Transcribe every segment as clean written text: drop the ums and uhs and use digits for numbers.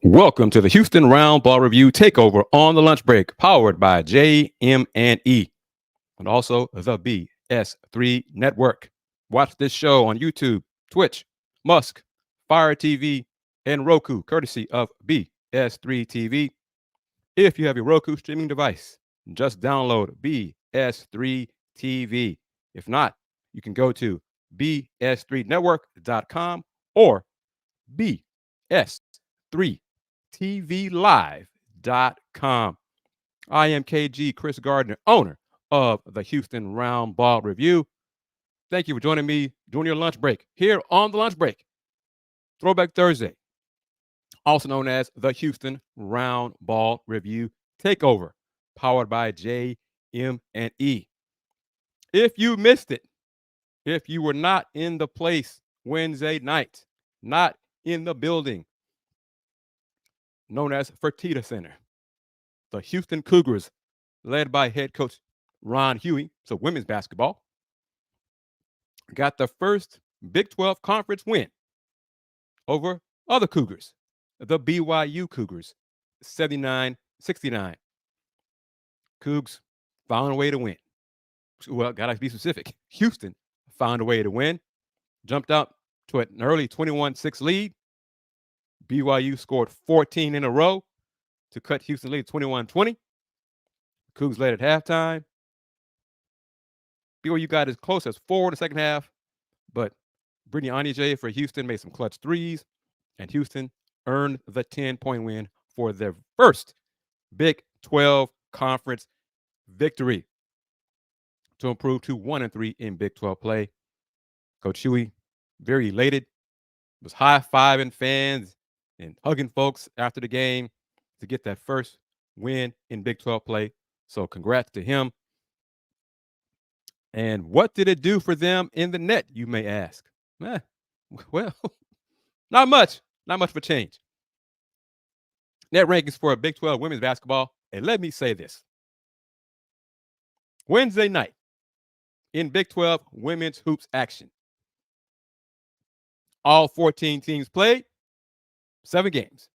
Welcome to the Houston Roundball Review Takeover on the lunch break, powered by JM&E and also the BS3 Network. Watch this show on YouTube, Twitch, Musk, Fire TV, and Roku, courtesy of BS3 TV. If you have a Roku streaming device, just download BS3 TV. If not, you can go to bs3network.com or bs3tvlive.com. I am KG Kris Gardner, owner of the Houston Roundball Review. Thank you for joining me during your lunch break here on the lunch break. Throwback Thursday, also known as the Houston Roundball Review Takeover, powered by JM&E. If you missed it, if you were not in the place Wednesday night, not in the building known as Fertitta Center, the Houston Cougars, led by head coach Ron Huey, so women's basketball, got the first Big 12 conference win over other Cougars, the BYU Cougars, 79-69. Cougs found a way to win. Well, gotta be specific. Houston found a way to win, jumped out to an early 21-6 lead. BYU scored 14 in a row to cut Houston lead 21-20. Cougs led at halftime. BYU got as close as 4 in the second half, but Brittany Anije for Houston made some clutch threes, and Houston earned the 10-point win for their first Big 12 conference victory to improve to 1-3 in Big 12 play. Coach Huey, very elated, was high-fiving fans and hugging folks after the game to get that first win in Big 12 play. So congrats to him. And what did it do for them in the net, you may ask? Well, not much. Not much of a change. Net rankings for Big 12 women's basketball. And let me say this. Wednesday night in Big 12 women's hoops action. All 14 teams played 7 games.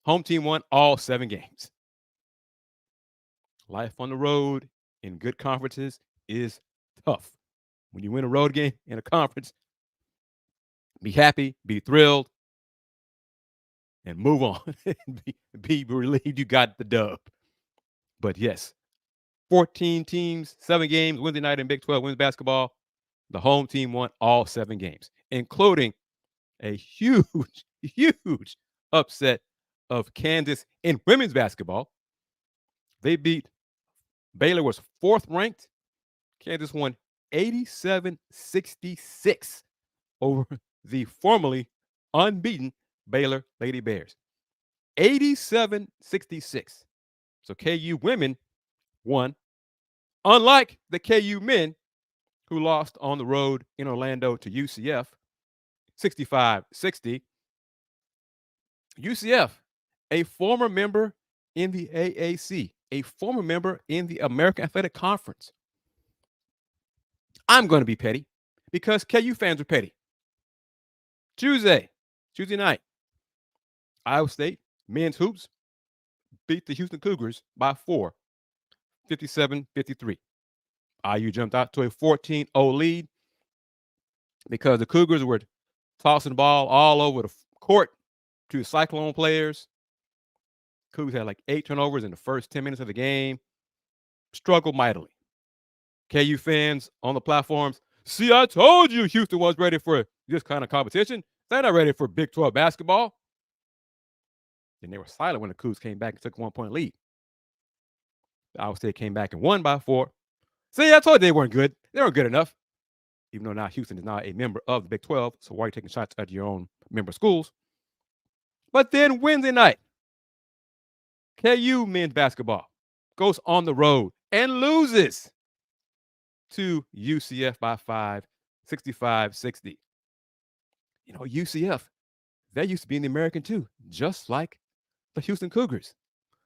Home team won all 7 games. Life on the road in good conferences is tough. When you win a road game in a conference, be happy, be thrilled, and move on. be relieved you got the dub. But yes, 14 teams, 7 games, Wednesday night in Big 12 women's basketball. The home team won all 7 games, including a huge, huge upset of Kansas in women's basketball. They beat Baylor, was 4th ranked. Kansas won 87-66 over the formerly unbeaten Baylor Lady Bears. 87-66. So KU women won, unlike the KU men who lost on the road in Orlando to UCF, 65-60. UCF, a former member in the AAC, a former member in the American Athletic Conference. I'm going to be petty because KU fans are petty. Tuesday night, Iowa State men's hoops beat the Houston Cougars by 4, 57-53. IU jumped out to a 14-0 lead because the Cougars were tossing the ball all over the court to Cyclone players. Cougs had like 8 turnovers in the first 10 minutes of the game. Struggled mightily. KU fans on the platforms, see, I told you Houston was ready for this kind of competition. They're not ready for Big 12 basketball. Then they were silent when the Cougs came back and took a 1-point lead. Iowa State came back and won by 4. See, I told you they weren't good. They weren't good enough. Even though now Houston is not a member of the Big 12, so why are you taking shots at your own member schools? But then Wednesday night, KU men's basketball goes on the road and loses to UCF by 5, 65-60. You know, UCF, they used to be in the American too, just like the Houston Cougars.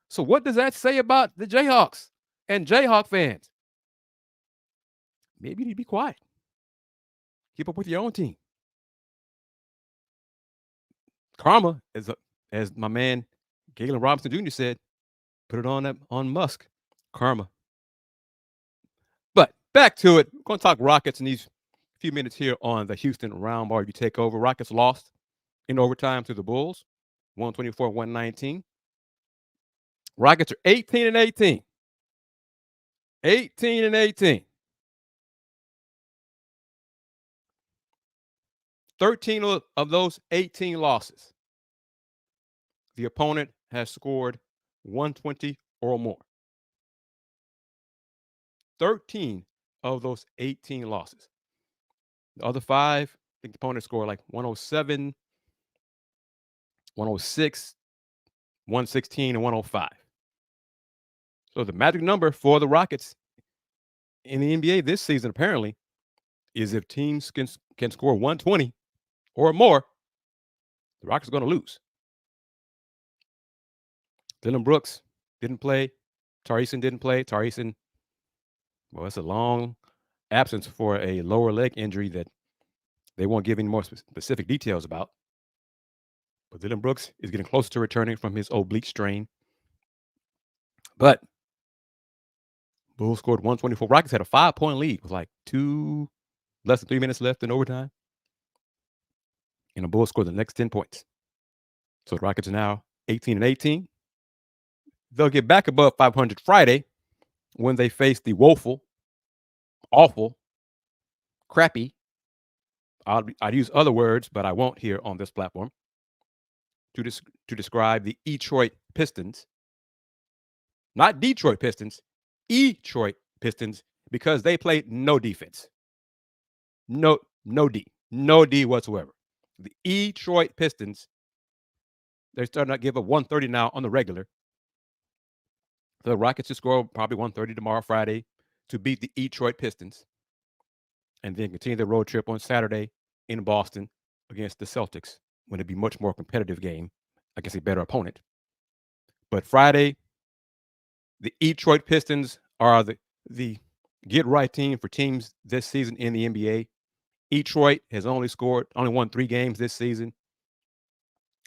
So what does that say about the Jayhawks and Jayhawk fans? Maybe you need to be quiet. Keep up with your own team. Karma, as my man Galen Robinson Jr. said, put it on Musk. Karma. But back to it. We're going to talk Rockets in these few minutes here on the Houston Roundball Review Takeover. Rockets lost in overtime to the Bulls, 124-119. Rockets are 18-18. 18-18. 13 of those 18 losses, the opponent has scored 120 or more. 13 of those 18 losses. The other 5, I think the opponent scored like 107, 106, 116, and 105. So the magic number for the Rockets in the NBA this season, apparently, is if teams can score 120 or more, the Rockets are going to lose. Dillon Brooks didn't play. Jae'Sean didn't play. Jae'Sean, well, it's a long absence for a lower leg injury that they won't give any more specific details about. But Dillon Brooks is getting closer to returning from his oblique strain. But Bulls scored 124. Rockets had a 5-point lead with like less than 3 minutes left in overtime. And the Bulls scored the next 10 points. So the Rockets are now 18-18. They'll get back above 500 Friday when they face the woeful, awful, crappy, I'd use other words, but I won't here on this platform, to describe the Detroit Pistons. Not Detroit Pistons, Detroit Pistons, because they played no defense. No D whatsoever. The Detroit Pistons, they're starting to give up 130 now on the regular. The Rockets will score probably 130 tomorrow, Friday, to beat the Detroit Pistons, and then continue their road trip on Saturday in Boston against the Celtics, when it'd be a much more competitive game against a better opponent. But Friday, the Detroit Pistons are the get-right team for teams this season in the NBA. Detroit has only won 3 games this season.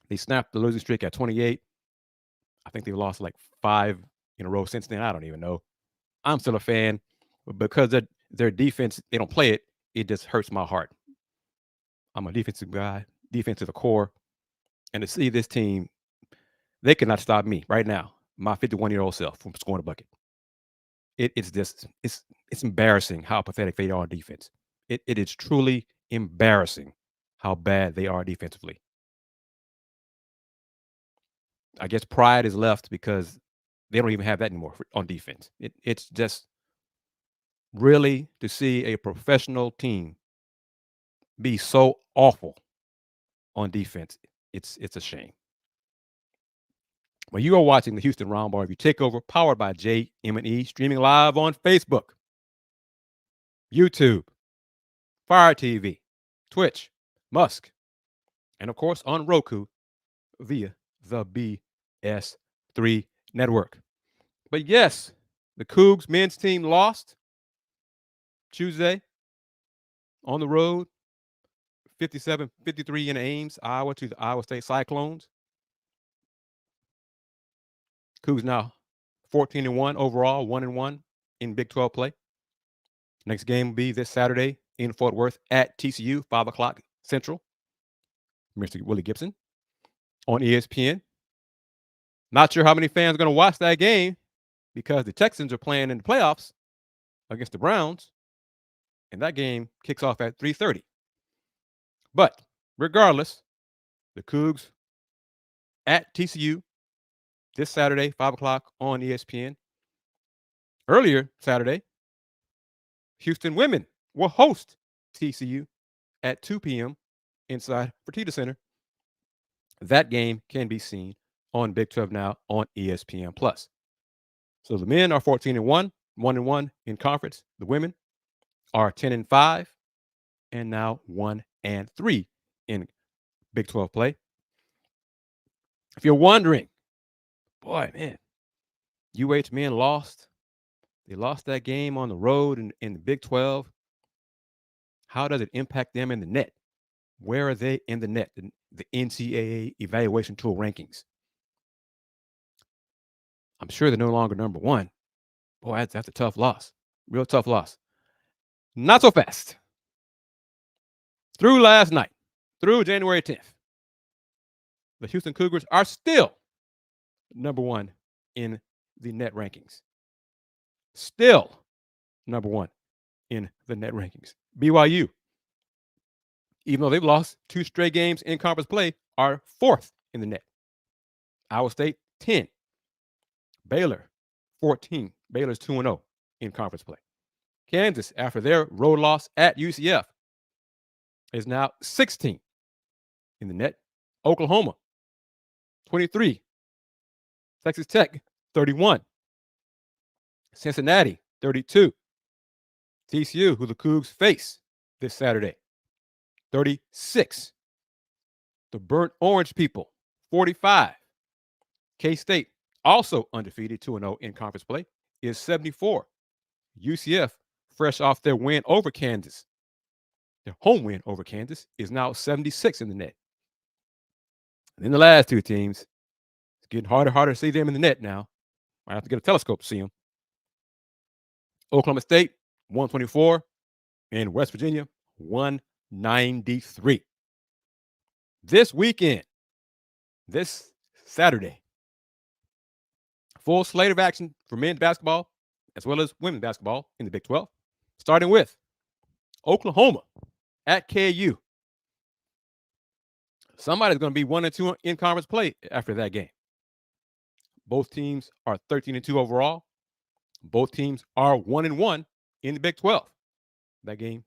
They snapped the losing streak at 28. I think they've lost like 5 in a row since then. I don't even know. I'm still a fan, but because their defense, they don't play it, it just hurts my heart. I'm a defensive guy, defense to the core. And to see this team, they cannot stop me right now, my 51-year-old self, from scoring a bucket. It's embarrassing how pathetic they are on defense. It is truly embarrassing how bad they are defensively. I guess pride is left because they don't even have that anymore on defense. It's just really, to see a professional team be so awful on defense, it's a shame. Well, you are watching the Houston Roundball Review Takeover, powered by JM&E, streaming live on Facebook, YouTube, Fire TV, Twitch, Musk, and of course on Roku via the BS3 network. But yes, the Coogs men's team lost Tuesday on the road, 57-53 in Ames, Iowa, to the Iowa State Cyclones. Coogs now 14-1 overall, 1-1 in Big 12 play. Next game will be this Saturday in Fort Worth at TCU, 5 o'clock Central. Mr. Willie Gibson on ESPN. Not sure how many fans are going to watch that game because the Texans are playing in the playoffs against the Browns, and that game kicks off at 3:30. But regardless, the Cougs at TCU this Saturday, 5 o'clock on ESPN. Earlier Saturday, Houston women will host TCU at 2 p.m. inside Fertitta Center. That game can be seen on Big 12 Now on ESPN+. So the men are 14-1, 1-1 in conference. The women are 10-5, and now 1-3 in Big 12 play. If you're wondering, boy, man, UH men lost. They lost that game on the road in the Big 12. How does it impact them in the net? Where are they in the net? the NCAA evaluation tool rankings. I'm sure they're no longer number one. Boy, that's a tough loss. Real tough loss. Not so fast. Through last night, through January 10th, the Houston Cougars are still number one in the net rankings. Still number one in the net rankings. BYU, even though they've lost 2 straight games in conference play, are 4th in the net. Iowa State, 10. Baylor, 14. Baylor's 2-0 in conference play. Kansas, after their road loss at UCF, is now 16 in the net. Oklahoma, 23. Texas Tech, 31. Cincinnati, 32. TCU, who the Cougs face this Saturday, 36. The Burnt Orange People, 45. K-State, also undefeated, 2-0 in conference play, is 74. UCF, fresh off their win over Kansas, their home win over Kansas, is now 76 in the net. And then the last 2 teams, it's getting harder and harder to see them in the net now. I have to get a telescope to see them. Oklahoma State, 124, and West Virginia, 193. This weekend, this Saturday, full slate of action for men's basketball as well as women's basketball in the Big 12, starting with Oklahoma at KU. Somebody's going to be 1-2 in conference play after that game. Both teams are 13-2 overall. Both teams are 1-1 in the Big 12. That game,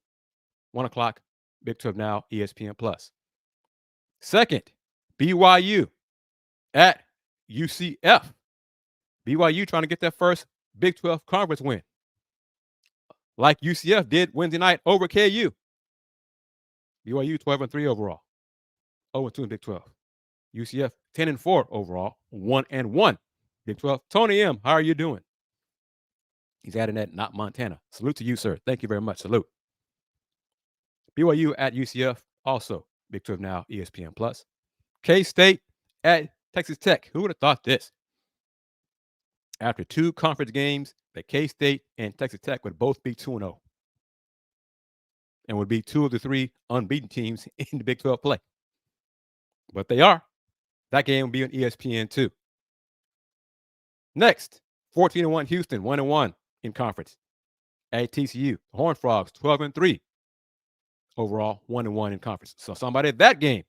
1 o'clock, Big 12 Now, ESPN+. Second, BYU at UCF. BYU trying to get their first Big 12 conference win, like UCF did Wednesday night over KU. BYU 12-3 overall, 0-2 in Big 12. UCF 10-4 overall, 1-1 Big 12. Tony M, how are you doing? He's adding that, not Montana. Salute to you, sir. Thank you very much. Salute. BYU at UCF, also Big 12 Now, ESPN+. K-State at Texas Tech. Who would have thought this? After 2 conference games, that K-State and Texas Tech would both be 2-0 and would be 2 of the 3 unbeaten teams in the Big 12 play. But they are. That game will be on ESPN2. Next, 14-1 Houston, 1-1 in conference at TCU. The Horned Frogs, 12-3 overall, 1-1 in conference. So somebody at that game,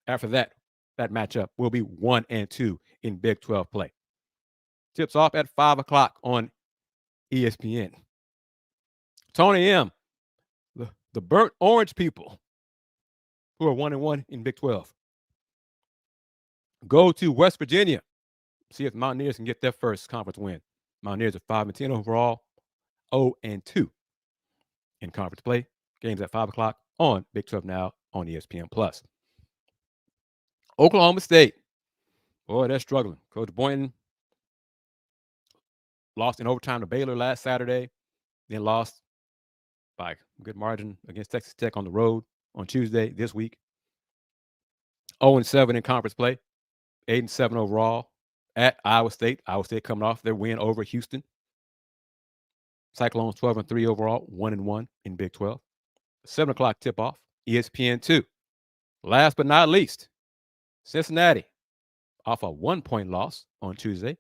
after that matchup, will be 1-2 in Big 12 play. Tips off at 5 o'clock on ESPN. Tony M, the Burnt Orange People, who are 1-1 in Big 12, go to West Virginia. See if the Mountaineers can get their first conference win. Mountaineers are 5-10 overall, 0-2 in conference play. Games at 5 o'clock on Big 12 Now on ESPN+. Oklahoma State. Boy, they're struggling. Coach Boynton lost in overtime to Baylor last Saturday, then lost by a good margin against Texas Tech on the road on Tuesday this week. 0-7 in conference play, 8-7 overall at Iowa State. Iowa State coming off their win over Houston. Cyclones 12-3 overall, 1-1 in Big 12. 7 o'clock tip-off, ESPN2. Last but not least, Cincinnati, off a 1-point loss on Tuesday.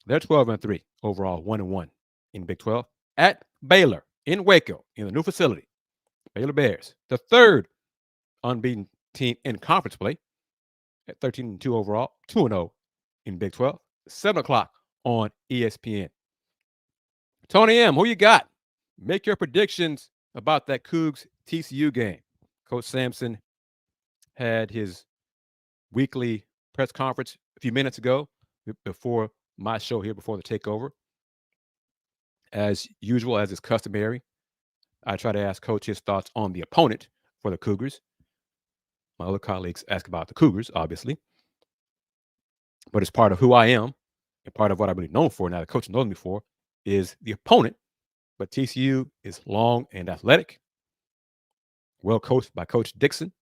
They're 12-3 overall, 1-1 in Big 12 at Baylor in Waco in the new facility. Baylor Bears, the 3rd unbeaten team in conference play at 13-2 overall, 2-0 in Big 12. 7 o'clock on ESPN. Tony M, who you got? Make your predictions about that Cougs TCU game. Coach Sampson had his weekly press conference a few minutes ago before my show here, before the takeover. As usual, as is customary, I try to ask Coach his thoughts on the opponent for the Cougars. My other colleagues ask about the Cougars, obviously. But it's part of who I am and part of what I'm really known for now, the coach knows me for, is the opponent. But TCU is long and athletic, well coached by Coach Dixon.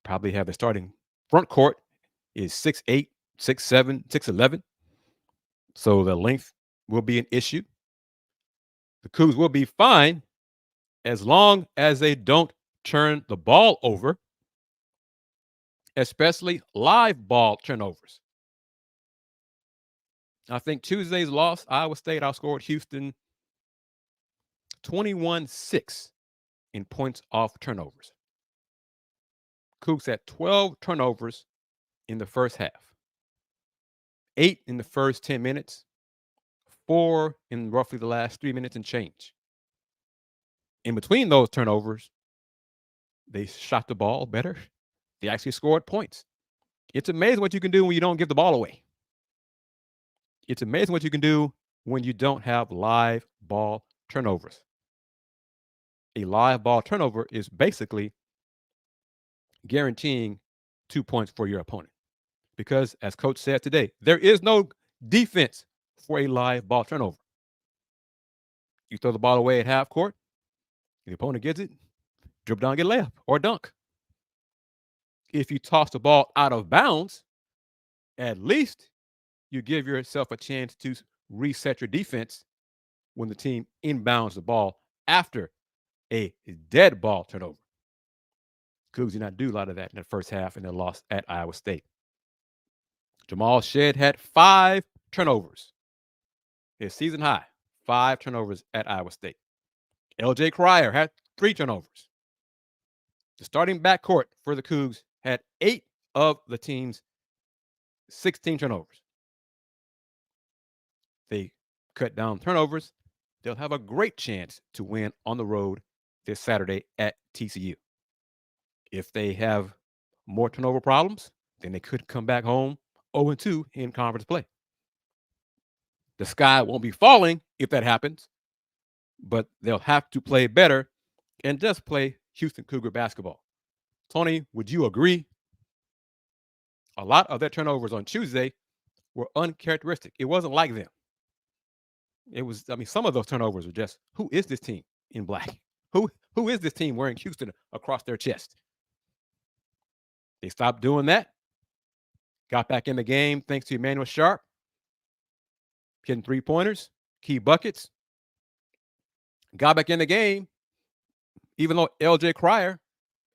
probably have the starting front court is 6'8", 6'7", 6'11". So the length will be an issue. The Cougs will be fine as long as they don't turn the ball over, especially live ball turnovers. I think Tuesday's loss, Iowa State outscored Houston 21-6 in points off turnovers. Cougs had 12 turnovers in the first half, 8 in the first 10 minutes, 4 in roughly the last 3 minutes and change. In between those turnovers, they shot the ball better. They actually scored points. It's amazing what you can do when you don't give the ball away. It's amazing what you can do when you don't have live ball turnovers. A live ball turnover is basically guaranteeing 2 points for your opponent. Because, as Coach said today, there is no defense for a live ball turnover. You throw the ball away at half court, the opponent gets it, dribble down, get a layup or a dunk. If you toss the ball out of bounds, at least you give yourself a chance to reset your defense when the team inbounds the ball after a dead ball turnover. Cougs did not do a lot of that in the first half in their loss at Iowa State. Jamal Shead had 5 turnovers. His season high, 5 turnovers at Iowa State. LJ Cryer had 3 turnovers. The starting backcourt for the Cougs had 8 of the team's 16 turnovers. They cut down turnovers. They'll have a great chance to win on the road this Saturday at TCU. If they have more turnover problems, then they could come back home 0-2 in conference play. The sky won't be falling if that happens, but they'll have to play better and just play Houston Cougar basketball. Tony, would you agree? A lot of their turnovers on Tuesday were uncharacteristic. It wasn't like them. It was, some of those turnovers were just, who is this team in black? Who is this team wearing Houston across their chest? They stopped doing that. Got back in the game thanks to Emmanuel Sharp, hitting 3-pointers, key buckets. Got back in the game, even though LJ Cryer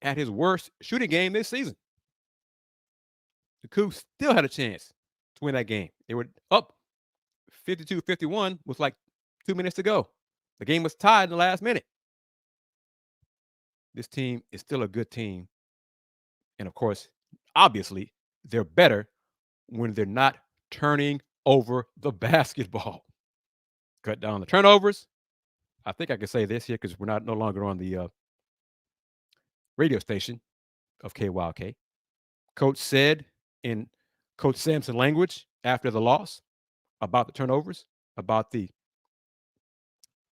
had his worst shooting game this season. The Cougs still had a chance to win that game. They were up 52-51 with like 2 minutes to go. The game was tied in the last minute. This team is still a good team. And of course, obviously, they're better when they're not turning over the basketball. Cut down the turnovers. I think I can say this here because we're no longer on the radio station of KYK. Coach said in Coach Sampson language after the loss about the turnovers, about the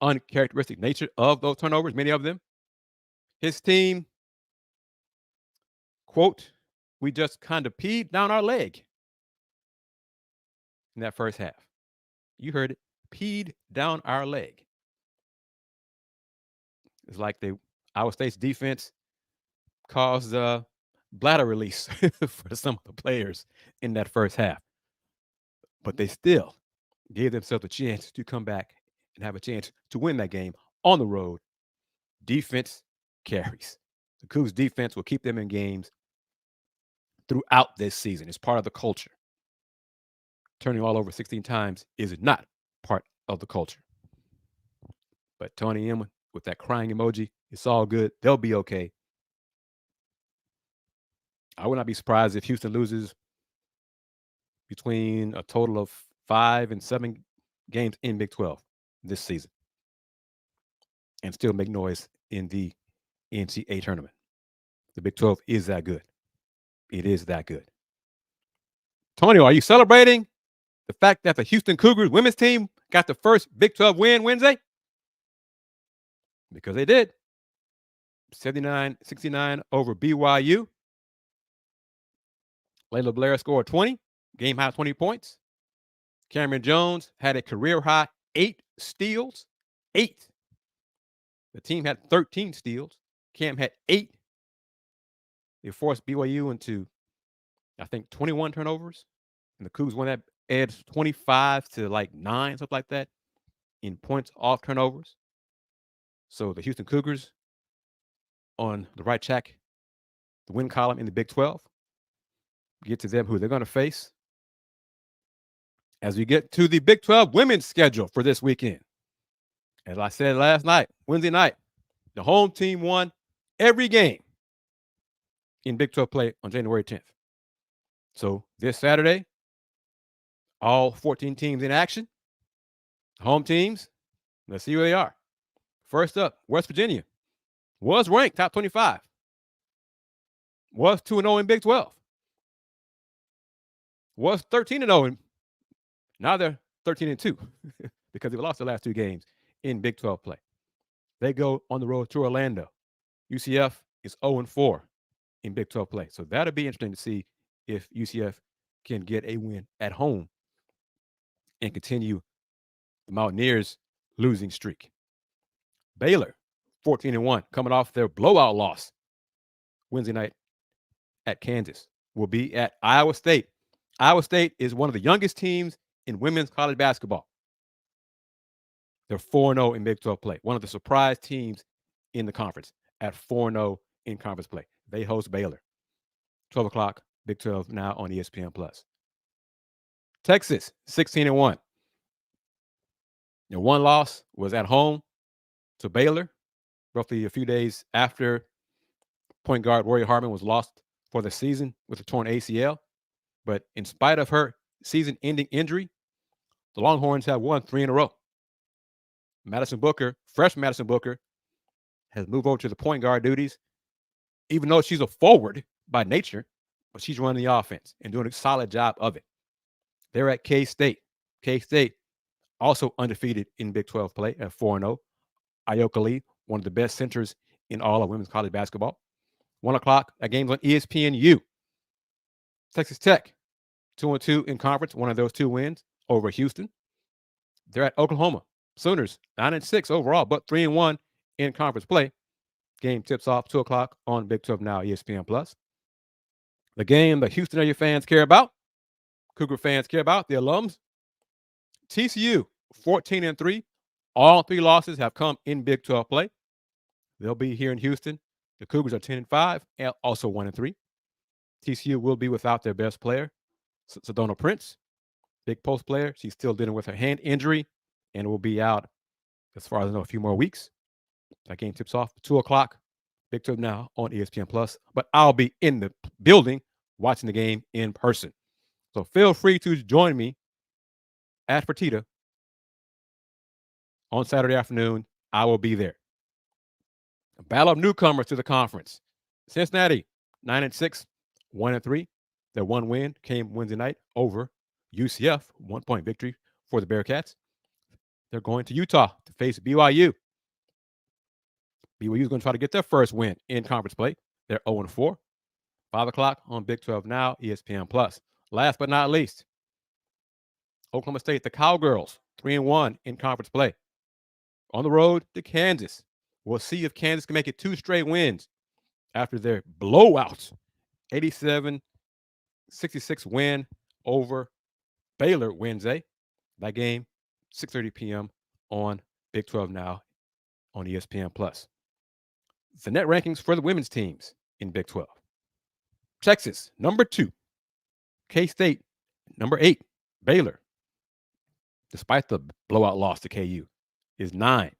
uncharacteristic nature of those turnovers, many of them. His team, quote, we just kind of peed down our leg in that first half. You heard it, peed down our leg. It's like the Iowa State's defense caused bladder release for some of the players in that first half. But they still gave themselves a chance to come back and have a chance to win that game on the road. Defense carries. The Cougs defense will keep them in games throughout this season. It's part of the culture. Turning all over 16 times is not part of the culture. But Tony M with that crying emoji, it's all good. They'll be okay. I would not be surprised if Houston loses between a total of 5 and 7 games in Big 12 this season and still make noise in the NCAA tournament. The Big 12 is that good. It is that good. Tony, are you celebrating the fact that the Houston Cougars women's team got the first Big 12 win Wednesday? Because they did. 79-69 over BYU. Layla Blair scored 20, game high 20 points. Cameron Jones had a career high 8 steals. 8. The team had 13 steals. Cam had 8. They forced BYU into, I think, 21 turnovers, and the Cougs won that edge 25 to like 9, something like that, in points off turnovers. So the Houston Cougars on the right track, the win column in the Big 12. Get to them who they're going to face as we get to the Big 12 women's schedule for this weekend. As I said last night, Wednesday night, the home team won every game in Big 12 play on January 10th. So this Saturday, all 14 teams in action. Home teams, let's see where they are. First up, West Virginia was ranked top 25. Was 2-0 in Big 12. Was 13-0. Now they're 13-2 because they lost the last 2 games in Big 12 play. They go on the road to Orlando. UCF is 0-4 in Big 12 play. So that'll be interesting to see if UCF can get a win at home and continue the Mountaineers' losing streak. Baylor, 14-1, coming off their blowout loss Wednesday night at Kansas, will be at Iowa State. Iowa State is one of the youngest teams in women's college basketball. They're 4-0 in Big 12 play. One of the surprise teams in the conference at 4-0 in conference play. They host Baylor. 12 o'clock, Big 12 now on ESPN+. Texas, 16-1. Their one loss was at home to Baylor, roughly a few days after point guard Rory Harmon was lost for the season with a torn ACL. But in spite of her season-ending injury, the Longhorns have won 3 in a row. Fresh Madison Booker, has moved over to the point guard duties, even though she's a forward by nature, but she's running the offense and doing a solid job of it. They're at K-State. K-State also undefeated in Big 12 play at 4-0. Ayoka Lee, one of the best centers in all of women's college basketball. 1 o'clock, that game's on ESPNU. Texas Tech, 2-2 in conference, one of those 2 wins over Houston. They're at Oklahoma. Sooners, 9-6 overall, but 3-1 in conference play. Game tips off 2 o'clock on Big 12 Now, ESPN+. The game the Houston area fans care about, Cougar fans care about, the alums. TCU, 14-3. All 3 losses have come in Big 12 play. They'll be here in Houston. The Cougars are 10-5, and also 1-3. TCU will be without their best player, Sedona Prince, big post player. She's still dealing with her hand injury and will be out, as far as I know, a few more weeks. That game tips off 2 o'clock. Big 12 Now on ESPN+. But I'll be in the building watching the game in person. So feel free to join me at Fertitta on Saturday afternoon. I will be there. A battle of newcomers to the conference. Cincinnati, 9-6, 1-3. Their 1 win came Wednesday night over UCF, 1-point victory for the Bearcats. They're going to Utah to face BYU. BYU is going to try to get their first win in conference play. They're 0-4. 5 o'clock on Big 12 Now, ESPN+. Last but not least, Oklahoma State, the Cowgirls, 3-1 in conference play. On the road to Kansas. We'll see if Kansas can make it 2 straight wins after their blowout 87-66 win over Baylor Wednesday. That game, 6:30 p.m. on Big 12 Now on ESPN+. The net rankings for the women's teams in Big 12. Texas, number 2. K-State, number 8. Baylor, despite the blowout loss to KU, is 9.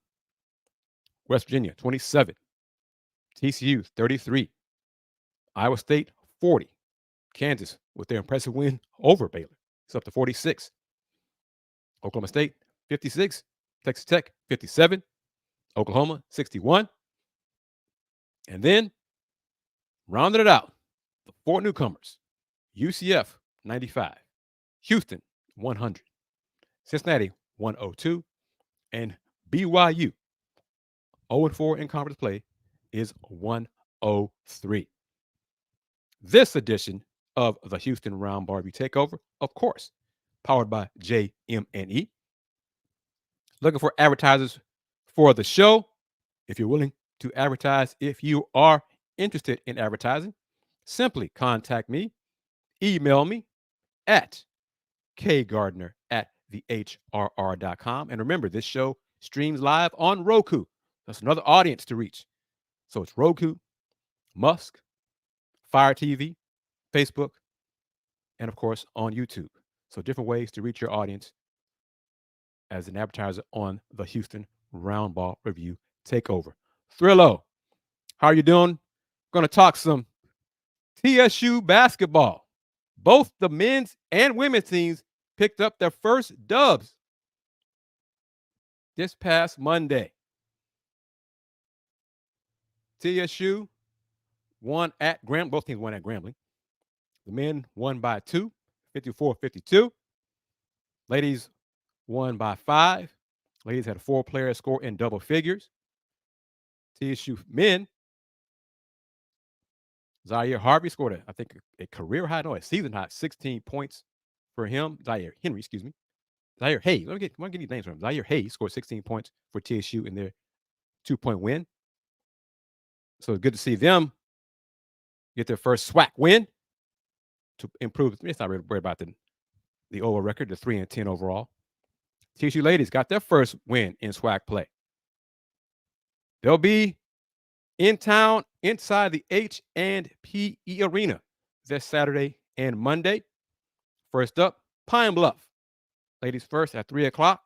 West Virginia, 27. TCU, 33. Iowa State, 40. Kansas, with their impressive win over Baylor, it's up to 46. Oklahoma State, 56. Texas Tech, 57. Oklahoma, 61. And then, rounding it out, the 4 newcomers. UCF, 95. Houston, 100. Cincinnati, 102. And BYU, 0-4 in conference play, is 103. This edition of the Houston Roundball Review Takeover, of course, powered by JM&E. Looking for advertisers for the show. If you're willing to advertise, if you are interested in advertising, simply contact me, email me at kgardner@thehrr.com. And remember, this show streams live on Roku. That's another audience to reach. So it's Roku, Musk, Fire TV, Facebook, and of course on YouTube. So different ways to reach your audience as an advertiser on the Houston Roundball Review Takeover. Thrillo, how are you doing? Going to talk some TSU basketball. Both the men's and women's teams picked up their first dubs this past Monday. TSU won at Grambling. Both teams won at Grambling. The men won by 2, 54-52. Ladies won by 5. Ladies had a 4-player score in double figures. TSU men, Zaire Harvey scored, a career high, no, a season high, 16 points for him. Zaire Hayes. Let me get these names from him. Zaire Hayes scored 16 points for TSU in their 2-point win. So it's good to see them get their first SWAC win to improve. It's not really worried about the overall record, the 3-10 overall. TSU ladies got their first win in SWAC play. They'll be in town inside the H&P Arena this Saturday and Monday. First up, Pine Bluff. Ladies first at 3 o'clock.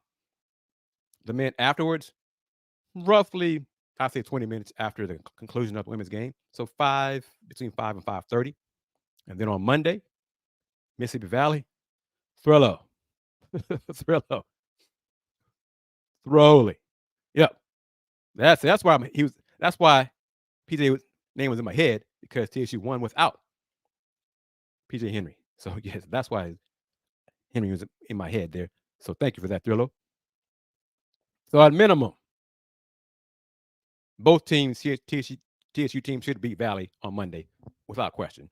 The men afterwards, roughly, I'd say 20 minutes after the conclusion of the women's game. So between 5 and 5:30. And then on Monday, Mississippi Valley, Thrillo. Throwley. Yep. That's why that's why PJ's name was in my head, because TSU won without PJ Henry. So yes, that's why Henry was in my head there. So thank you for that, Thrillo. So at minimum, both teams, TSU teams should beat Valley on Monday without question.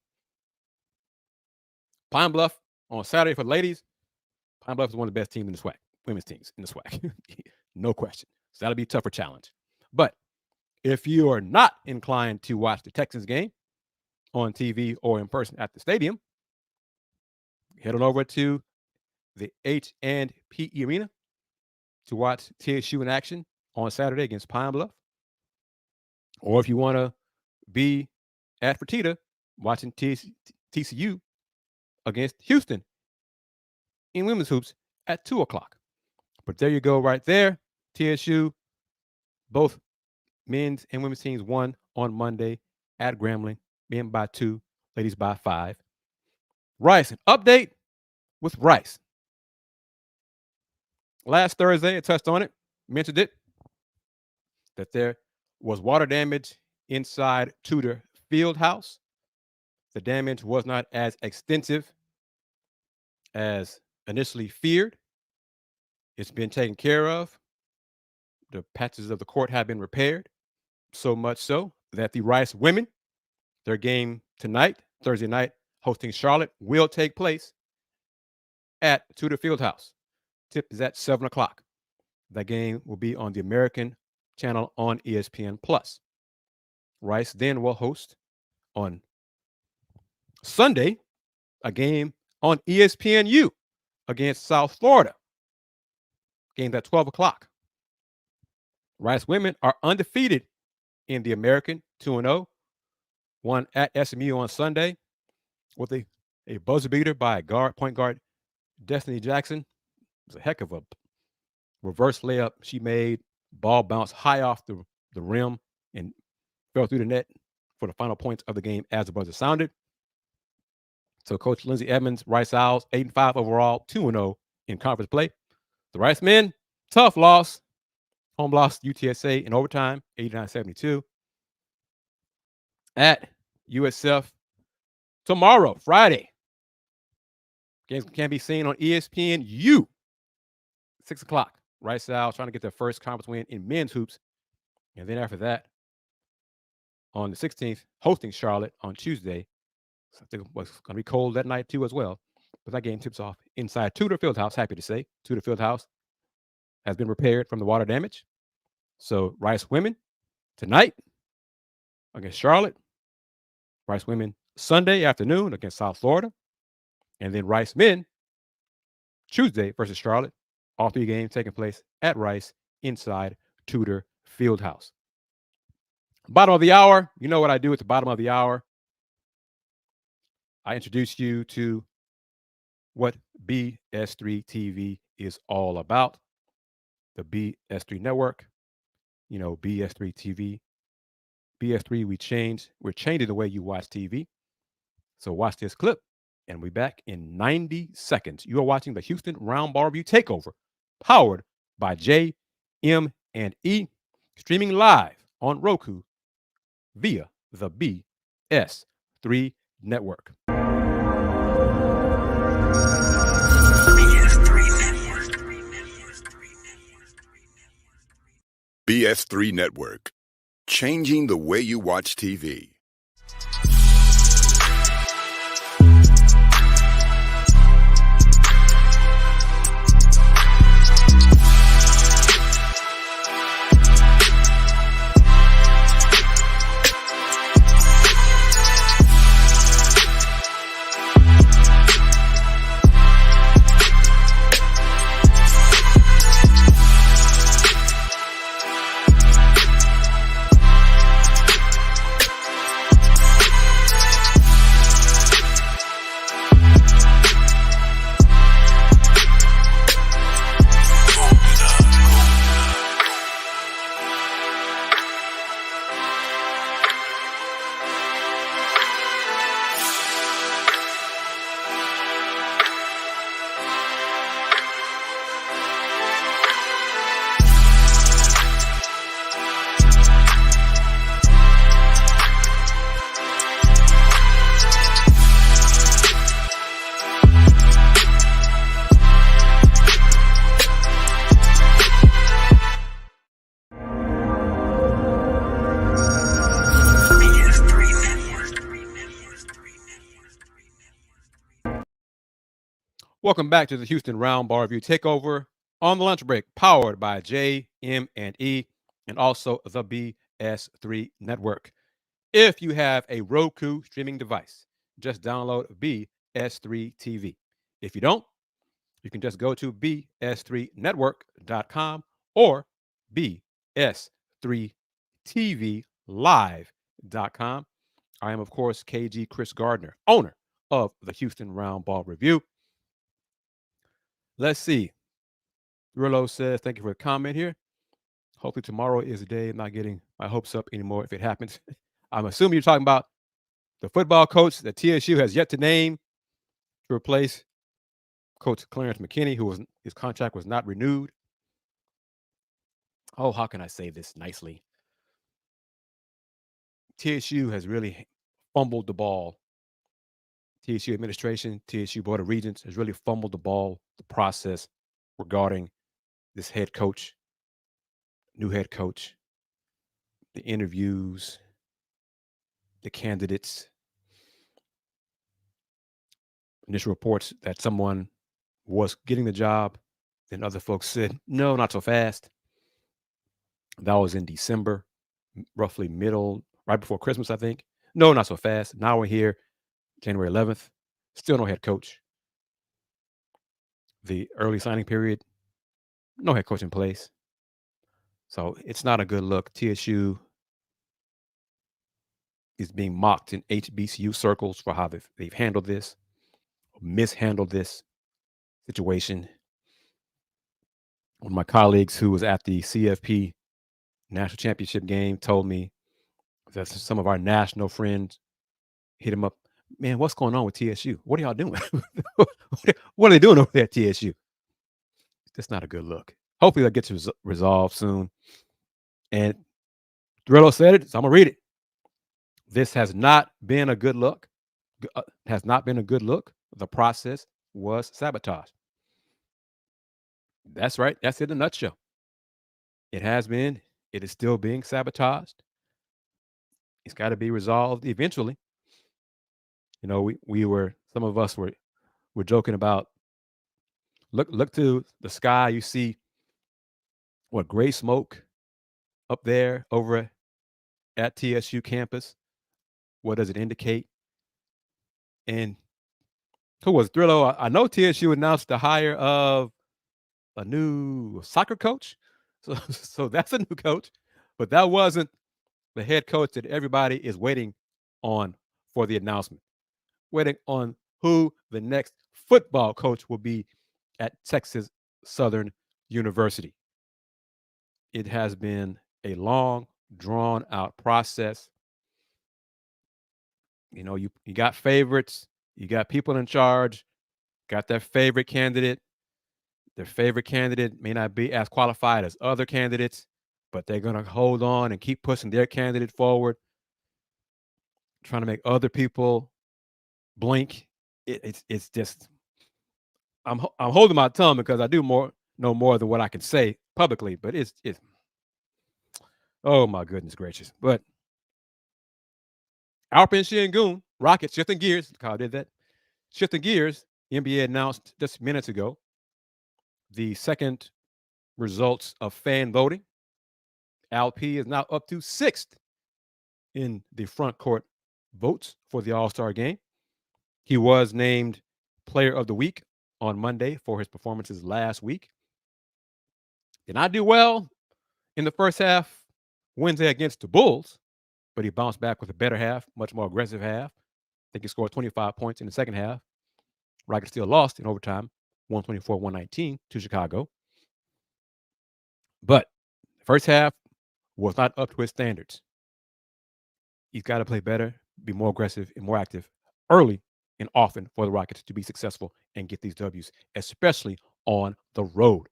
Pine Bluff on Saturday for the ladies. Pine Bluff is one of the best teams in the SWAC, women's teams in the SWAC. No question. So that'll be a tougher challenge. But if you are not inclined to watch the Texans game on TV or in person at the stadium, head on over to the H&P Arena to watch TSU in action on Saturday against Pine Bluff. Or if you want to be at Fertitta watching TCU against Houston in women's hoops at 2 o'clock. But there you go right there. TSU, both men's and women's teams won on Monday at Grambling, men by 2, ladies by 5. Rice, an update with Rice. Last Thursday, I touched on it, mentioned it, that there was water damage inside Tudor Fieldhouse. The damage was not as extensive as initially feared. It's been taken care of. The patches of the court have been repaired, so much so that the Rice women, their game tonight, Thursday night, hosting Charlotte, will take place at Tudor Fieldhouse. Tip is at 7 o'clock. That game will be on the American channel on ESPN+. Rice then will host on Sunday a game on ESPNU against South Florida. Game's at 12 o'clock. Rice women are undefeated in the American, 2-0. Won at SMU on Sunday with a buzzer beater by point guard Destiny Jackson. It was a heck of a reverse layup she made. Ball bounced high off the rim and fell through the net for the final points of the game as the buzzer sounded. So Coach Lindsey Edmonds, Rice Owls, 8-5 overall, 2-0 in conference play. The Rice men, tough loss. Home loss UTSA in overtime, 89-72. At USF tomorrow, Friday. Games can be seen on ESPNU, 6 o'clock. Rice Owls trying to get their first conference win in men's hoops. And then after that, on the 16th, hosting Charlotte on Tuesday. So I think it was going to be cold that night too as well. But that game tips off inside Tudor Fieldhouse, happy to say. Tudor Fieldhouse has been repaired from the water damage. So Rice women tonight against Charlotte. Rice women Sunday afternoon against South Florida. And then Rice men Tuesday versus Charlotte. All 3 games taking place at Rice inside Tudor Fieldhouse. Bottom of the hour. You know what I do at the bottom of the hour. I introduce you to what BS3 TV is all about. The BS3 network, BS3 TV. BS3, we're changing the way you watch TV. So watch this clip, and we're back in 90 seconds. You are watching the Houston Roundball Review Takeover, powered by JM&E, streaming live on Roku via the BS3 network. BS3 Network, changing the way you watch TV. Welcome back to the Houston Roundball Review Takeover on the lunch break, powered by JM&E and also the BS3 network. If you have a Roku streaming device, just download BS3 TV. If you don't, you can just go to bs3network.com or bs3tvlive.com. I am, of course, KG Kris Gardner, owner of the Houston Roundball Review. Let's see. Rillo says, thank you for the comment here. Hopefully tomorrow is the day. I'm not getting my hopes up anymore if it happens. I'm assuming you're talking about the football coach that TSU has yet to name to replace Coach Clarence McKinney, his contract was not renewed. Oh, how can I say this nicely? TSU has really fumbled the ball. TSU administration, TSU Board of Regents has really fumbled the ball, the process regarding this head coach, new head coach, the interviews, the candidates. Initial reports that someone was getting the job, then other folks said, no, not so fast. That was in December, roughly right before Christmas, I think. No, not so fast. Now we're here, January 11th. Still no head coach. The early signing period, no head coach in place. So it's not a good look. TSU is being mocked in HBCU circles for how they've handled this, mishandled this situation. One of my colleagues who was at the CFP national championship game told me that some of our national friends hit him up. Man, what's going on with TSU? What are y'all doing? What are they doing over there at TSU? That's not a good look. Hopefully that gets resolved soon. And Thrillo said it, so I'm going to read it. This has not been a good look. The process was sabotaged. That's right. That's it in a nutshell. It has been. It is still being sabotaged. It's got to be resolved eventually. Some of us were joking about, look to the sky. You see what gray smoke up there over at TSU campus. What does it indicate? And who was Thrillo? I know TSU announced the hire of a new soccer coach. So that's a new coach, but that wasn't the head coach that everybody is waiting on for the announcement. Waiting on who the next football coach will be at Texas Southern University. It has been a long, drawn out process. You got favorites, you got people in charge, got their favorite candidate. Their favorite candidate may not be as qualified as other candidates, but they're going to hold on and keep pushing their candidate forward, trying to make other people blink. It's just I'm holding my tongue because I know more than what I can say publicly, but it's oh my goodness gracious. But Alpin Shingun, Rockets shifting gears. Kyle did that. Shifting gears, the NBA announced just minutes ago the second results of fan voting. Alp is now up to sixth in the front court votes for the All-Star game. He was named Player of the Week on Monday for his performances last week. Did not do well in the first half Wednesday against the Bulls, but he bounced back with a better half, much more aggressive half. I think he scored 25 points in the second half. Rockets still lost in overtime, 124-119 to Chicago. But the first half was not up to his standards. He's got to play better, be more aggressive and more active early and often for the Rockets to be successful and get these W's, especially on the road.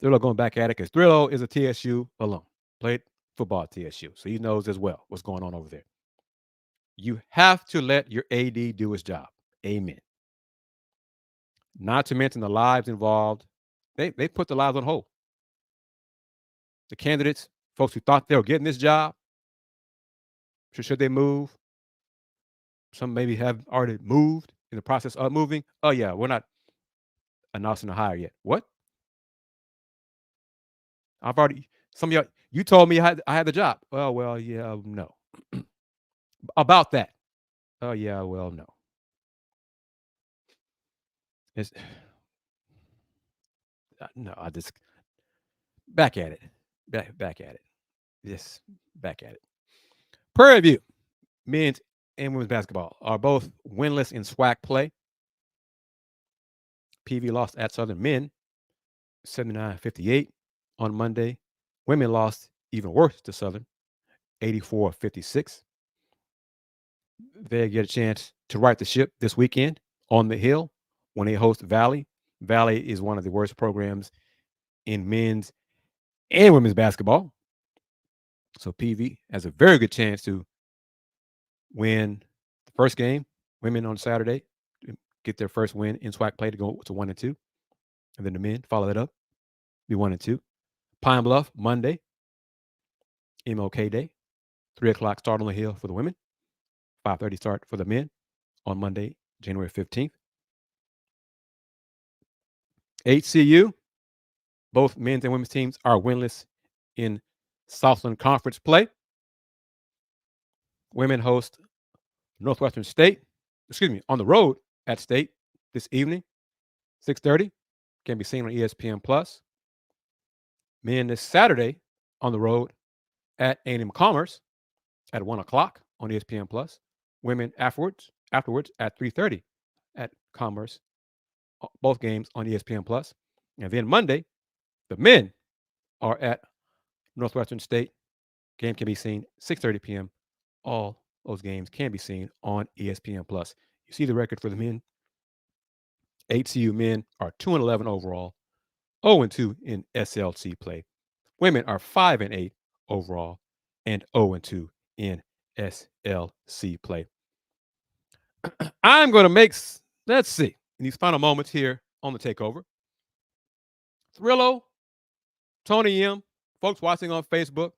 Thrillo going back at it because Thrillo is a TSU alum, played football at TSU, so he knows as well what's going on over there. You have to let your AD do his job. Amen. Not to mention the lives involved. They put the lives on hold. The candidates, folks who thought they were getting this job, should they move? Some maybe have already moved in the process of moving. Oh, yeah, we're not announcing a hire yet. What? Some of y'all, you told me I had the job. Oh, well, yeah, no. About that. Oh, yeah, well, no. It's, no, I just, back at it. Back at it. Yes, back at it. Prairie View, men's and women's basketball are both winless in SWAC play. PV lost at Southern men 79-58 on Monday. Women lost even worse to Southern 84-56. They get a chance to right the ship this weekend on the Hill when they host Valley. Valley is one of the worst programs in men's and women's basketball. So PV has a very good chance to win the first game, women on Saturday, get their first win in SWAC play to go to 1-2. And then the men follow that up, be 1-2. Pine Bluff, Monday, MLK Day, 3 o'clock start on the Hill for the women, 5:30 start for the men on Monday, January 15th. HCU, both men's and women's teams are winless in Southland Conference play. Women host Northwestern State, on the road at State this evening, 6:30. Can be seen on ESPN Plus. Men this Saturday on the road at A&M Commerce at 1 o'clock on ESPN Plus. Women afterwards at 3:30 at Commerce. Both games on ESPN Plus. And then Monday, the men are at Northwestern State. Game can be seen 6:30 p.m. All those games can be seen on ESPN Plus. You see the record for the men. HCU men are 2-11 overall, 0-2 in SLC play. Women are 5-8 overall and 0-2 in SLC play. I'm going to let's see, in these final moments here on the takeover. Thrillo, Tony M, folks watching on Facebook,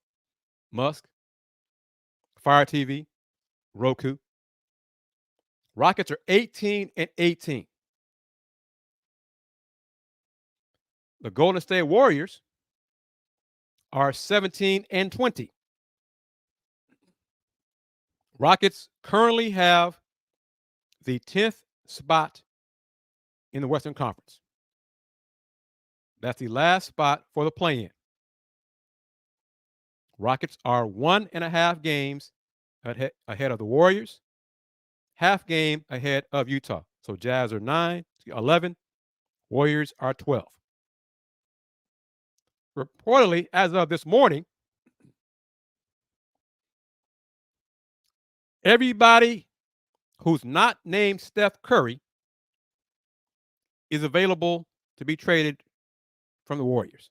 Musk, Fire TV, Roku. Rockets are 18-18. The Golden State Warriors are 17-20. Rockets currently have the 10th spot in the Western Conference. That's the last spot for the play-in. Rockets are 1.5 games ahead of the Warriors, half game ahead of Utah. So Jazz are 11, Warriors are 12. Reportedly, as of this morning, everybody who's not named Steph Curry is available to be traded from the Warriors.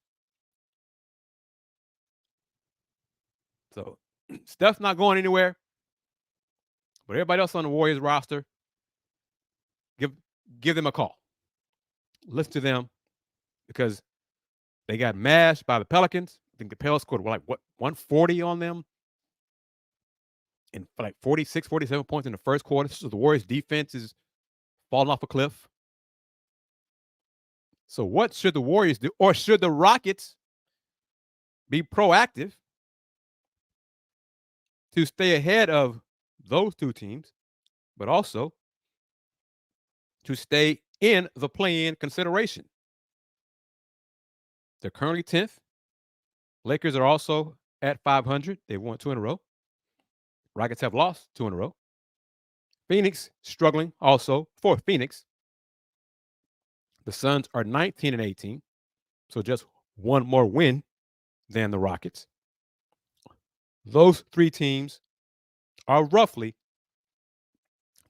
So Steph's not going anywhere, but everybody else on the Warriors roster, give them a call. Listen to them because they got mashed by the Pelicans. I think the Pelicans scored 140 on them and like 46, 47 points in the first quarter. So the Warriors defense is falling off a cliff. So what should the Warriors do? Or should the Rockets be proactive to stay ahead of those two teams, but also to stay in the play-in consideration? They're currently 10th. Lakers are also at 500. They've won 2 in a row. Rockets have lost 2 in a row. Phoenix struggling also for Phoenix. The Suns are 19 and 18, so just one more win than the Rockets. Those 3 teams are roughly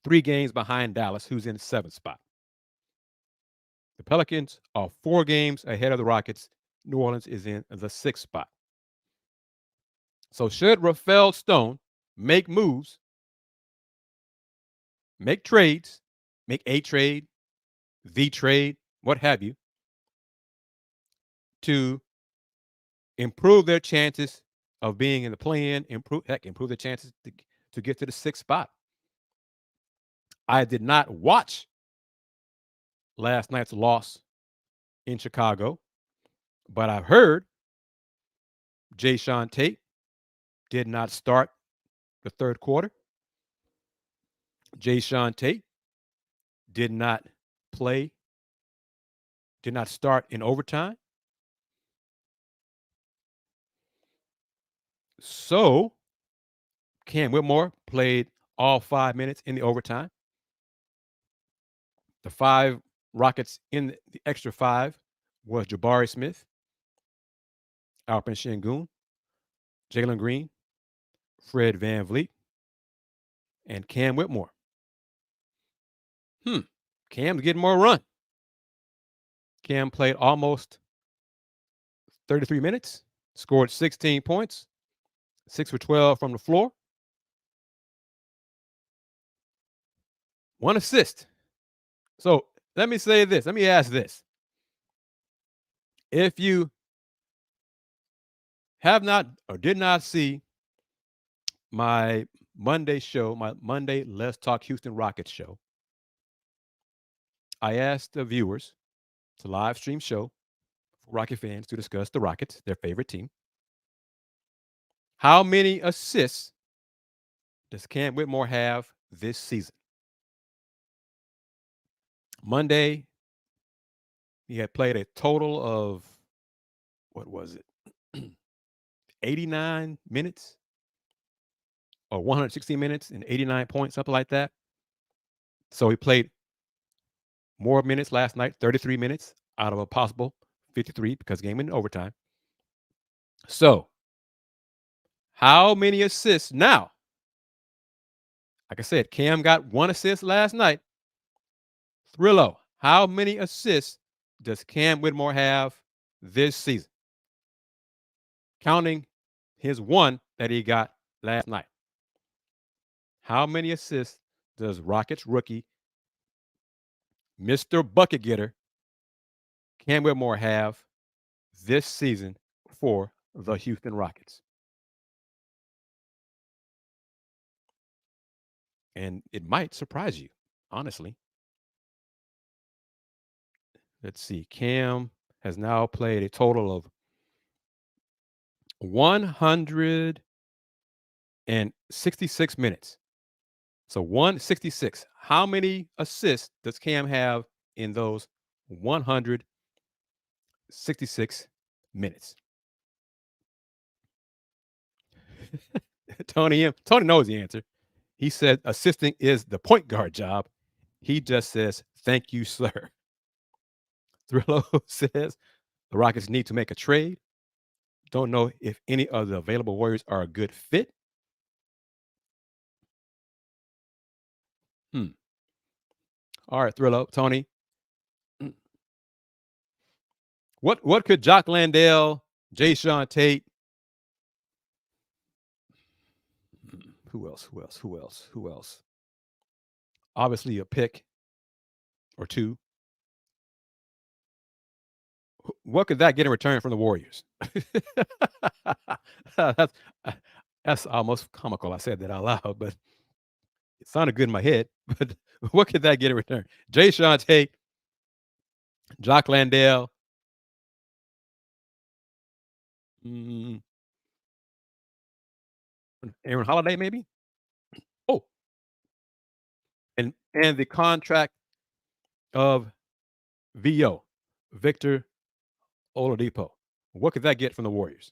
3 games behind Dallas, who's in 7th spot. The Pelicans are 4 games ahead of the Rockets. New Orleans is in the 6th spot. So should Rafael Stone make moves, make trades, make a trade, the trade, what have you, to improve their chances of being in the play-in, improve their chances to get to the 6th spot? I did not watch last night's loss in Chicago, but I heard Jae'Sean Tate did not start the third quarter. Jae'Sean Tate did not start in overtime. So Cam Whitmore played all 5 minutes in the overtime. The 5 Rockets in the extra 5 was Jabari Smith, Alperen Sengun, Jalen Green, Fred VanVleet, and Cam Whitmore. Cam's getting more run. Cam played almost 33 minutes, scored 16 points, 6 for 12 from the floor, 1 assist. So let me say this. Let me ask this. If you have not or did not see my Monday show, my Monday Let's Talk Houston Rockets show, I asked the viewers, it's a live stream show for Rocket fans to discuss the Rockets, their favorite team. How many assists does Cam Whitmore have this season? Monday, he had played a total of, 89 minutes or 160 minutes and 89 points, something like that. So he played more minutes last night, 33 minutes out of a possible 53 because game went in overtime. So how many assists now? Like I said, Cam got 1 assist last night. Thrillo, how many assists does Cam Whitmore have this season? Counting his 1 that he got last night. How many assists does Rockets rookie, Mr. Bucket Getter, Cam Whitmore have this season for the Houston Rockets? And it might surprise you, honestly. Let's see. Cam has now played a total of 166 minutes. So 166. How many assists does Cam have in those 166 minutes? Tony knows the answer. He said assisting is the point guard job. He just says, thank you, sir. Thrillo says the Rockets need to make a trade. Don't know if any of the available Warriors are a good fit. All right, Thrillo, Tony. What could Jock Landale, Jae'Sean Tate, who else? Obviously a pick or two. What could that get in return from the Warriors? that's, that's almost comical. I said that out loud, but it sounded good in my head. But what could that get in return? Jae'Sean Tate, Jock Landale, Aaron Holiday, maybe. Oh, and the contract of VO, Victor Oladipo. What could that get from the Warriors?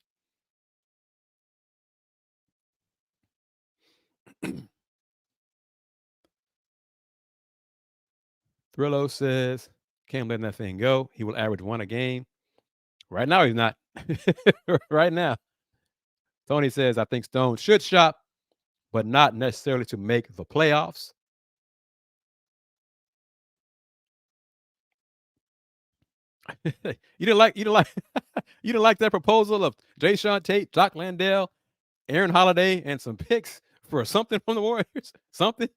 Thrillo says Cam letting that thing go. He will average 1 a game. Right now, he's not. Right now. Tony says, I think Stone should shop, but not necessarily to make the playoffs. you didn't like you didn't like that proposal of Jae'Sean Tate, Jock Landale, Aaron Holiday, and some picks for something from the Warriors? Something?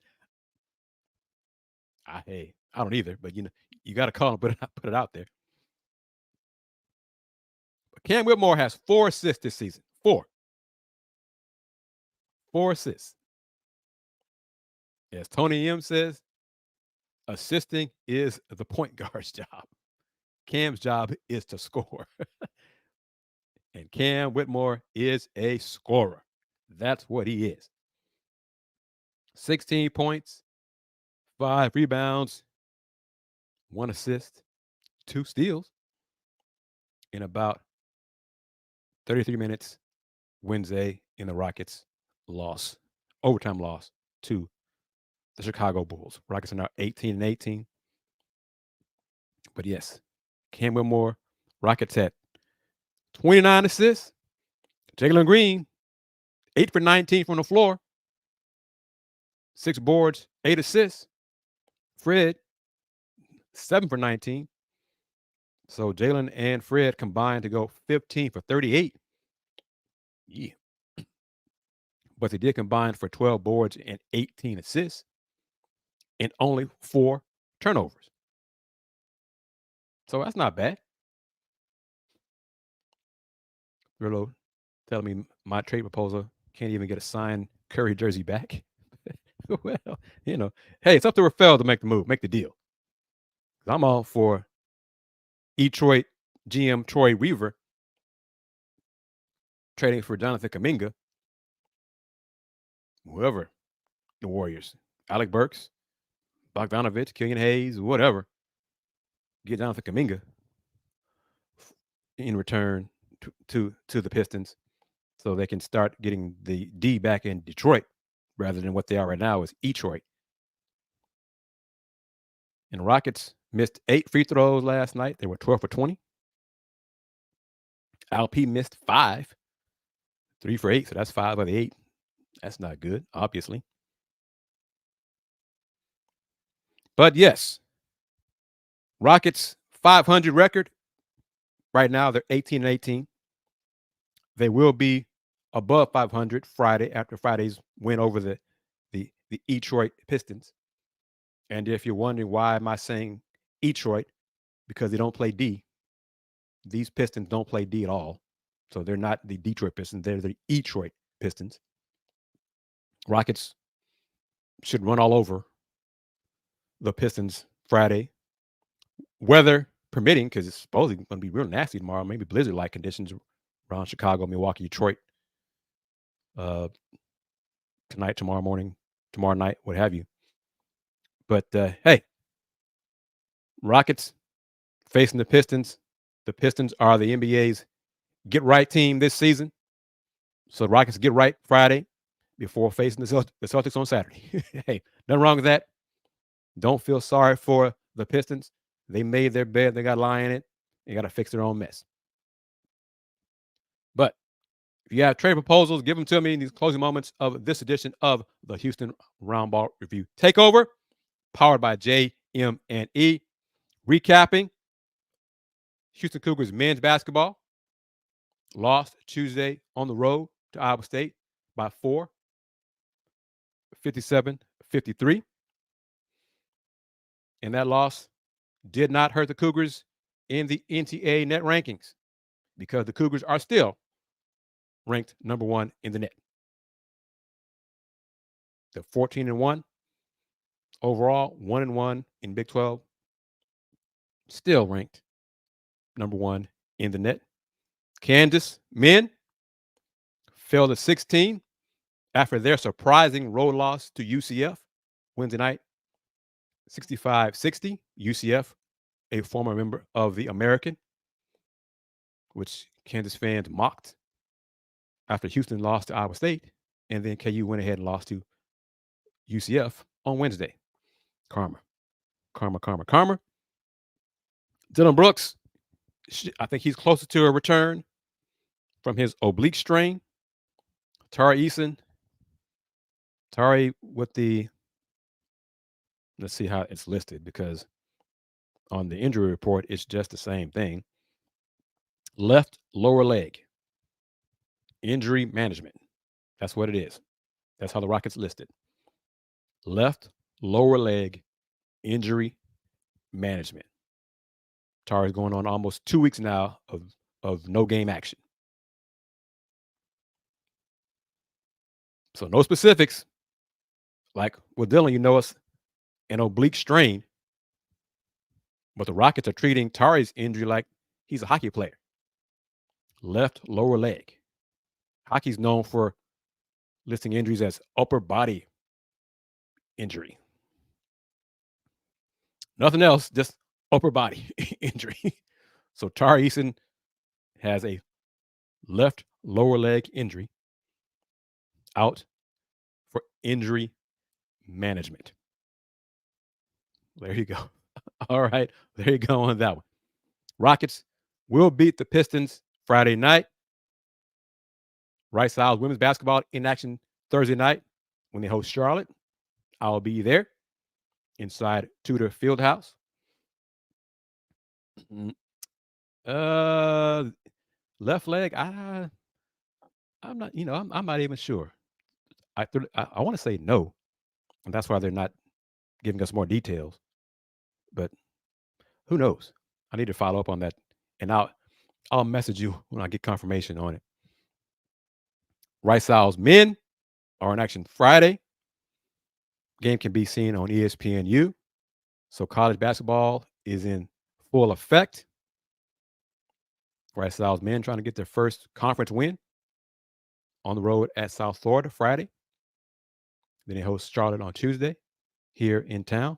I don't either, but you got to call and put it out there. But Cam Whitmore has 4 assists this season. 4 assists. As Tony M says, assisting is the point guard's job. Cam's job is to score. And Cam Whitmore is a scorer. That's what he is. 16 points, 5 rebounds, 1 assist, 2 steals in about 33 minutes Wednesday in the Rockets' overtime loss to the Chicago Bulls. Rockets are now 18-18. But yes, Cam Whitmore, Rockets at 29 assists. Jalen Green, 8 for 19 from the floor. 6 boards, 8 assists. Fred, 7 for 19. So Jalen and Fred combined to go 15 for 38. Yeah. But they did combine for 12 boards and 18 assists and only 4 turnovers. So that's not bad. Rillo telling me my trade proposal can't even get a signed Curry jersey back. Well, hey, it's up to Rafael to make the move, make the deal. I'm all for Detroit GM Troy Weaver trading for Jonathan Kuminga. Whoever, the Warriors, Alec Burks, Bogdanovich, Killian Hayes, whatever. Get Jonathan Kuminga in return to the Pistons so they can start getting the D back in Detroit rather than what they are right now is Detroit. And Rockets missed 8 free throws last night. They were 12 for 20. LP missed 5, 3 for 8. So that's 5 of the 8. That's not good, obviously. But yes, Rockets 500 record. Right now, they're 18-18. They will be above 500 Friday after Friday's win over the Detroit Pistons. And if you're wondering why am I saying Detroit, because they don't play D. These Pistons don't play D at all. So they're not the Detroit Pistons. They're the Detroit Pistons. Rockets should run all over the Pistons Friday. Weather permitting, because it's supposedly going to be real nasty tomorrow. Maybe blizzard-like conditions around Chicago, Milwaukee, Detroit tonight, tomorrow morning, tomorrow night, what have you. But hey, Rockets facing the Pistons. The Pistons are the NBA's get-right team this season. So the Rockets get right Friday before facing the Celtics on Saturday. Hey, nothing wrong with that. Don't feel sorry for the Pistons. They made their bed. They got to lie in it. They got to fix their own mess. But if you have trade proposals, give them to me in these closing moments of this edition of the Houston Roundball Review Takeover, powered by JM&E. Recapping, Houston Cougars men's basketball lost Tuesday on the road to Iowa State by 4, 57-53. And that loss did not hurt the Cougars in the NTA net rankings because the Cougars are still ranked number 1 in the net. They're 14-1 overall, 1-1 in Big 12. Still ranked number 1 in the net. Kansas men fell to 16 after their surprising road loss to UCF Wednesday night, 65-60. UCF, a former member of the American, which Kansas fans mocked after Houston lost to Iowa State, and then KU went ahead and lost to UCF on Wednesday. Karma. Dylan Brooks, I think he's closer to a return from his oblique strain. Tari with the, let's see how it's listed because on the injury report, it's just the same thing. Left lower leg injury management. That's what it is. That's how the Rockets listed. Left lower leg injury management. Tari's going on almost 2 weeks now of no game action. So no specifics. Like with Dylan, it's an oblique strain. But the Rockets are treating Tari's injury like he's a hockey player. Left lower leg. Hockey's known for listing injuries as upper body injury. Nothing else, just upper body injury. So Tari Eason has a left lower leg injury out for injury management. There you go. All right. There you go on that one. Rockets will beat the Pistons Friday night. Rice Owls women's basketball in action Thursday night when they host Charlotte. I'll be there inside Tudor Fieldhouse. Left leg, I'm not, I'm not even sure. I want to say no, and that's why they're not giving us more details. But who knows? I need to follow up on that, and I'll message you when I get confirmation on it. Rice Owls men are in action Friday. Game can be seen on ESPNU. So college basketball is in full effect. Rice Owls men trying to get their first conference win on the road at South Florida Friday. Then they host Charlotte on Tuesday here in town.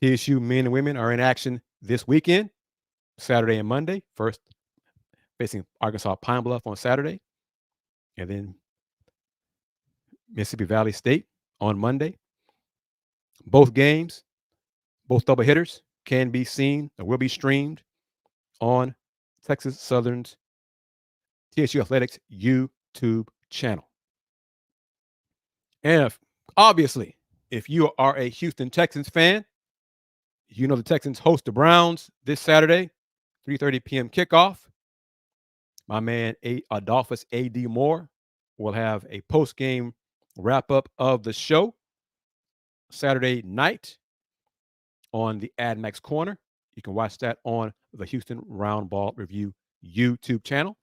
TSU men and women are in action this weekend, Saturday and Monday. First facing Arkansas Pine Bluff on Saturday, and then Mississippi Valley State on Monday. Both games, both double hitters can be seen or will be streamed on Texas Southern's TSU Athletics YouTube channel. And obviously, if you are a Houston Texans fan, you know the Texans host the Browns this Saturday, 3:30 p.m. kickoff. My man Adolphus A.D. Moore will have a post-game wrap-up of the show Saturday night on the AdMax Corner. You can watch that on the Houston Roundball Review YouTube channel.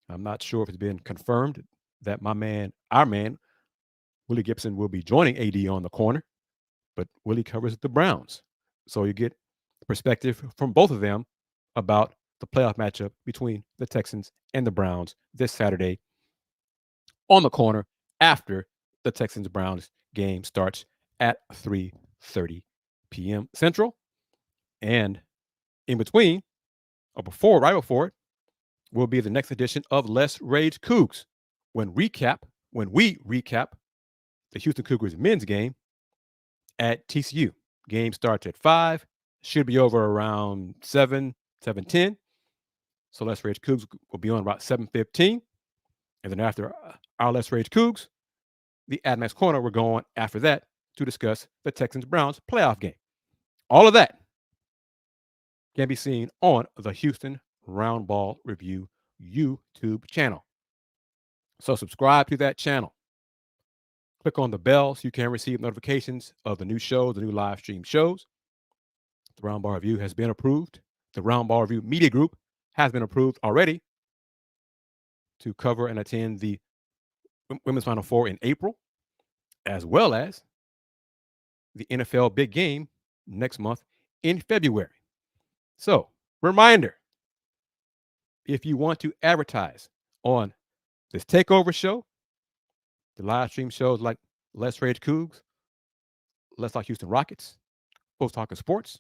I'm not sure if it's been confirmed that our man, Willie Gibson, will be joining AD on the corner, but Willie covers the Browns. So you get perspective from both of them about the playoff matchup between the Texans and the Browns this Saturday on the corner after the Texans-Browns game starts at 3:30 p.m. Central. And in between, or right before it, will be the next edition of Let's Rage Coogs, when we recap the Houston Cougars men's game at TCU. Game starts at 5, should be over around 7:10. So Let's Rage Coogs will be on about 7:15. And then after our Let's Rage Coogs, the Admax Corner, we're going after that to discuss the Texans-Browns playoff game. All of that can be seen on the Houston Roundball Review YouTube channel. So subscribe to that channel. Click on the bell so you can receive notifications of the new shows, the new live stream shows. The Roundball Review has been approved. The Roundball Review Media Group has been approved already to cover and attend the Women's Final Four in April, as well as the NFL Big Game next month in February. So, reminder, if you want to advertise on this takeover show, the live stream shows like Let's Rage Coogs, Let's Talk Houston Rockets, Folks Talking Sports,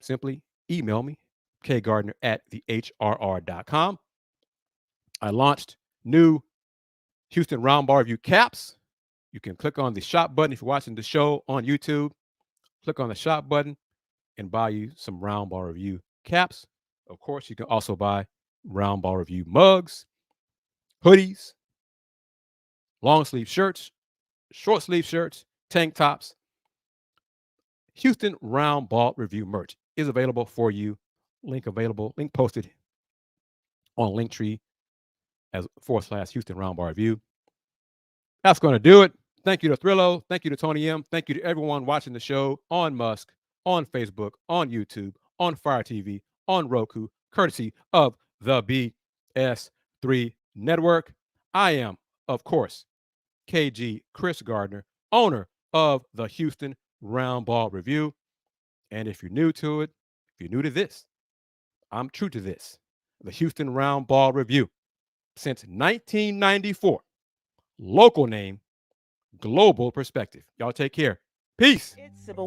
simply email me, kgardner@thehrr.com. I launched new Houston Roundball Review caps. You can click on the shop button if you're watching the show on YouTube. Click on the shop button and buy you some Roundball Review caps. Of course, you can also buy Roundball Review mugs, hoodies, long sleeve shirts, short sleeve shirts, tank tops. Houston Roundball Review merch is available for you. Link posted on Linktree as /Houston Roundball Review. That's going to do it. Thank you to Thrillo. Thank you to Tony M. Thank you to everyone watching the show on Musk, on Facebook, on YouTube, on Fire TV, on Roku, courtesy of the BS3 Network. I am, of course, KG Kris Gardner, owner of the Houston Roundball Review. And if you're new to it, if you're new to this, I'm true to this. The Houston Roundball Review. Since 1994. Local name, global perspective. Y'all take care. Peace.